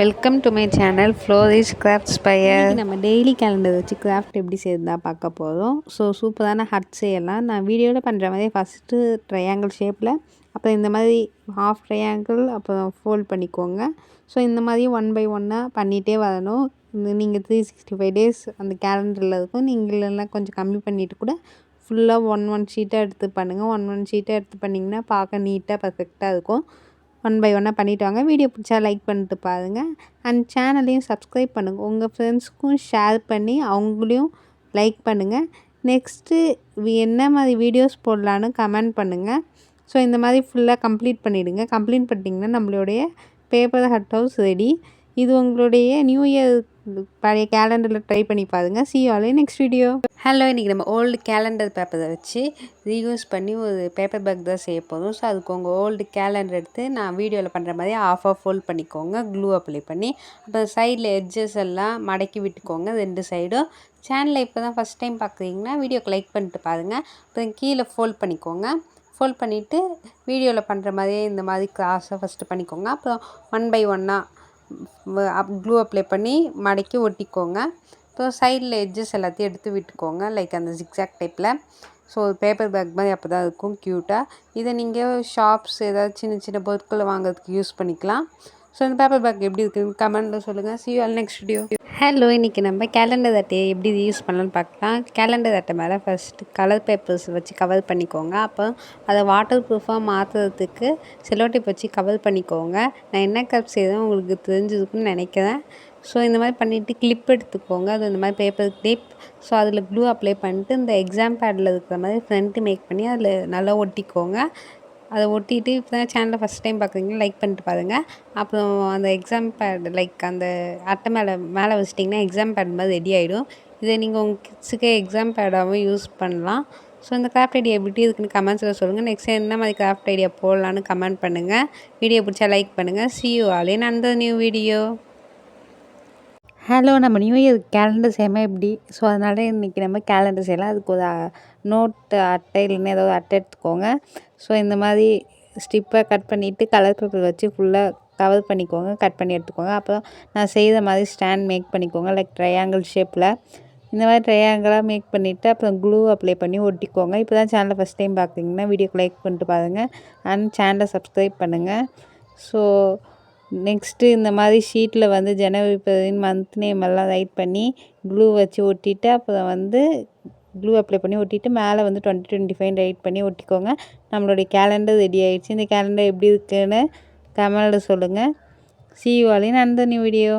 Welcome to my channel flourish crafts பையர். நம்ம daily calendar வச்சு கிராஃப்ட் எப்படி செய்யறதா பார்க்க போகிறோம். ஸோ சூப்பரான ஹட் செய்யலாம். நான் வீடியோவில் பண்ணுற மாதிரி ஃபஸ்ட்டு ட்ரையாங்கிள் ஷேப்பில், அப்புறம் இந்த மாதிரி ஹாஃப் ட்ரையாங்கிள், அப்புறம் ஃபோல்ட் பண்ணிக்கோங்க. ஸோ இந்த மாதிரி 1 by 1 பண்ணிகிட்டே வரணும். நீங்கள் 365 டேஸ் அந்த கேலண்டரில் இருக்கும். நீங்கள் எல்லாம் கொஞ்சம் கம்மி பண்ணிவிட்டு கூட ஃபுல்லாக ஒன் ஷீட்டாக எடுத்து பண்ணுங்கள். ஒன் ஷீட்டாக எடுத்து பண்ணிங்கன்னா பார்க்க நீட்டாக பர்ஃபெக்டாக இருக்கும். 1 by 1 பண்ணிவிட்டு வாங்க. வீடியோ பிடிச்சா லைக் பண்ணிட்டு பாருங்கள். அண்ட் சேனலையும் சப்ஸ்கிரைப் பண்ணுங்கள். உங்கள் ஃப்ரெண்ட்ஸ்க்கும் ஷேர் பண்ணி அவங்களையும் லைக் பண்ணுங்கள். நெக்ஸ்ட்டு என்ன மாதிரி வீடியோஸ் போடலான்னு கமெண்ட் பண்ணுங்கள். ஸோ இந்த மாதிரி ஃபுல்லாக கம்ப்ளீட் பண்ணிவிடுங்க. கம்ப்ளீட் பண்ணிட்டீங்கன்னா நம்மளுடைய பேப்பர் ஹட் ஹவுஸ் ரெடி. இது உங்களுடைய நியூ இயர் பழைய கேலண்டரில் ட்ரை பண்ணி பாருங்கள். see you all in next video. Hello, இன்றைக்கி நம்ம ஓல்டு கேலண்டர் பேப்பரை வச்சு ரீயூஸ் பண்ணி ஒரு பேப்பர் பேக் தான் செய்ய போதும். ஸோ அதுக்கு உங்கள் ஓல்டு கேலண்டர் எடுத்து நான் வீடியோவில் பண்ணுற மாதிரி ஆஃபாக ஃபோல்ட் பண்ணிக்கோங்க, க்ளூ அப்ளை பண்ணி. அப்புறம் சைடில் எட்ஜஸ் எல்லாம் மடக்கி விட்டுக்கோங்க 2 சைடும். சேனலில் இப்போ தான் ஃபஸ்ட் டைம் பார்க்குறீங்கன்னா வீடியோக்கு லைக் பண்ணிட்டு பாருங்கள். அப்புறம் கீழே ஃபோல்ட் பண்ணிக்கோங்க. ஃபோல்ட் பண்ணிவிட்டு வீடியோவில் பண்ணுற மாதிரியே இந்த மாதிரி கிராஸாக ஃபஸ்ட்டு பண்ணிக்கோங்க. அப்புறம் 1 by 1 க்ளூ அப்ளை பண்ணி மடக்கி ஒட்டிக்கோங்க. அப்புறம் சைடில் எட்ஜஸ் எல்லாத்தையும் எடுத்து விட்டுக்கோங்க, லைக் அந்த ஜிக்ஸாக் டைப்பில். ஸோ பேப்பர் பேக் மாதிரி அப்போ தான் இருக்கும் க்யூட்டாக. இதை நீங்கள் ஷாப்ஸ் ஏதாவது சின்ன சின்ன பொருட்களை வாங்குறதுக்கு யூஸ் பண்ணிக்கலாம். ஸோ இந்த பேப்பர் பேக் எப்படி இருக்குதுன்னு கமெண்ட்டில் சொல்லுங்கள். see you all next video. Hello, இன்றைக்கி நம்ம கேலண்டர் அட்டையை எப்படி யூஸ் பண்ணலான்னு பார்க்கலாம். கேலண்டர் அட்டை மேலே ஃபஸ்ட்டு கலர் பேப்பர்ஸ் வச்சு கவர் பண்ணிக்கோங்க. அப்போ அதை வாட்டர் ப்ரூஃபாக மாற்றுறதுக்கு செல்லோ டேப் வச்சு கவர் பண்ணிக்கோங்க. நான் என்ன கிராஃப்ட் செய்கிறேன் உங்களுக்கு தெரிஞ்சிருக்குன்னு நினைக்கிறேன். ஸோ இந்த மாதிரி பண்ணிவிட்டு கிளிப் எடுத்துக்கோங்க. அது இந்த மாதிரி பேப்பர் கிளிப். ஸோ அதில் க்ளூ அப்ளை பண்ணிட்டு இந்த எக்ஸாம் பேடில் இருக்கிற மாதிரி ஃப்ரண்ட்டு மேக் பண்ணி அதில் நல்லா ஒட்டிக்கோங்க. அதை ஒட்டிட்டு இப்போ தான் சேனலை ஃபஸ்ட் டைம் பார்க்குறீங்க லைக் பண்ணிட்டு பாருங்கள். அப்புறம் அந்த எக்ஸாம் பேட் லைக் அந்த அட்டை மேலே வச்சிட்டிங்கன்னா எக்ஸாம் பேட் மாதிரி ரெடி ஆகிடும். இதை நீங்கள் உங்கள் கிட்ஸுக்கு எக்ஸாம் பேடாகவும் யூஸ் பண்ணலாம். ஸோ இந்த கிராஃப்ட் ஐடியா எப்படி இருக்குன்னு கமெண்ட்ஸில் சொல்லுங்கள். நெக்ஸ்ட் என்ன மாதிரி கிராஃப்ட் ஐடியா போடலான்னு கமெண்ட் பண்ணுங்கள். வீடியோ பிடிச்சா லைக் பண்ணுங்கள். see you all in another new video. Hello, நம்ம நியூ இயர் கேலண்டர் செய்யாமல் எப்படி? ஸோ அதனால் இன்றைக்கி நம்ம கேலண்டர் செய்யலாம். அதுக்கு ஒரு நோட்டு அட்டை இல்லைன்னா ஏதாவது அட்டை எடுத்துக்கோங்க. ஸோ இந்த மாதிரி ஸ்டிப்பை கட் பண்ணிவிட்டு கலர் பேப்பர் வச்சு ஃபுல்லாக கவர் பண்ணிக்கோங்க, கட் பண்ணி எடுத்துக்கோங்க. அப்புறம் நான் செய்கிற மாதிரி ஸ்டாண்ட் மேக் பண்ணிக்கோங்க, லைக் ட்ரையாங்கிள் ஷேப்பில். இந்த மாதிரி ட்ரையாங்கிளாக மேக் பண்ணிவிட்டு அப்புறம் க்ளூ அப்ளை பண்ணி ஒட்டிக்கோங்க. இப்போ தான் சேனலை ஃபஸ்ட் டைம் பார்க்குறீங்கன்னா வீடியோக்கு லைக் பண்ணிட்டு பாருங்கள். அண்ட் சேனலை சப்ஸ்கிரைப் பண்ணுங்கள். ஸோ நெக்ஸ்ட்டு இந்த மாதிரி ஷீட்டில் வந்து ஜனவரி மந்த் நேம் எல்லாம் ரைட் பண்ணி க்ளூ வச்சு ஒட்டிட்டு அப்புறம் க்ளூ அப்ளை பண்ணி ஒட்டிட்டு மேலே 2025 ரைட் பண்ணி ஒட்டிக்கோங்க. நம்மளுடைய கேலண்டர் ரெடி ஆகிடுச்சு. இந்த கேலண்டர் எப்படி இருக்குன்னு கமெண்ட்டில் சொல்லுங்கள். see you all in another new video.